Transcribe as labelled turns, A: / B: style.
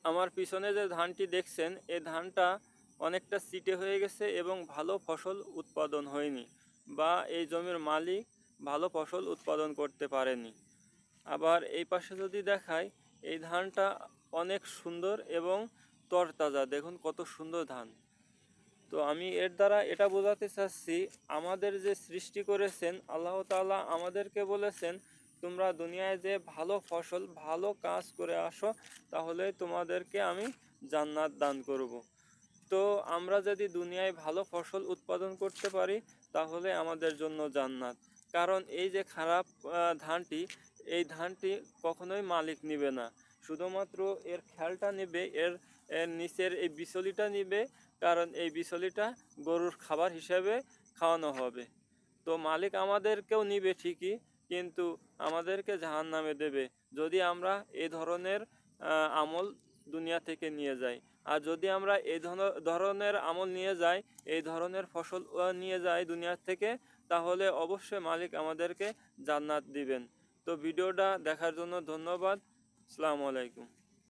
A: আমার পিছনে যে ধানটি দেখছেন এই ধানটা অনেকটা চিটে হয়ে গেছে এবং ভালো ফসল উৎপাদন হয়নি, বা এই জমির মালিক ভালো ফসল উৎপাদন করতে পারেনি। আবার এই পাশে যদি দেখাই, এই ধানটা অনেক সুন্দর এবং তরতাজা, দেখুন কত সুন্দর ধান। তো আমি এর দ্বারা এটা বোঝাতে চাচ্ছি, আমাদের যে সৃষ্টি করেছেন আল্লাহ তাআলা আমাদেরকে বলেছেন, তোমরা দুনিয়ায় যে ভালো ফসল ভালো কাজ করে আসো, তাহলে তোমাদেরকে আমি জান্নাত দান করব। তো আমরা যদি দুনিয়ায় ভালো ফসল উৎপাদন করতে পারি, তাহলে আমাদের জন্য জান্নাত। কারণ এই যে খারাপ ধানটি, এই ধানটি কখনোই মালিক নিবে না, শুধুমাত্র এর খেয়ালটা নেবে, এর এর নিচের এই বিচলিটা নিবে, কারণ এই বিচলিটা গরুর খাবার হিসেবে খাওয়ানো হবে। তো মালিক আমাদেরকেও নিবে ঠিকই, কিন্তু আমাদেরকে জাহান্নামে দেবে যদি আমরা এই ধরনের আমল দুনিয়া থেকে নিয়ে যাই। আর যদি আমরা এই ধরনের আমল নিয়ে যাই, এই ধরনের ফসল নিয়ে যাই দুনিয়া থেকে, তাহলে অবশ্যই মালিক আমাদেরকে জান্নাত দিবেন। তো ভিডিওটা দেখার জন্য ধন্যবাদ। আসসালামু আলাইকুম।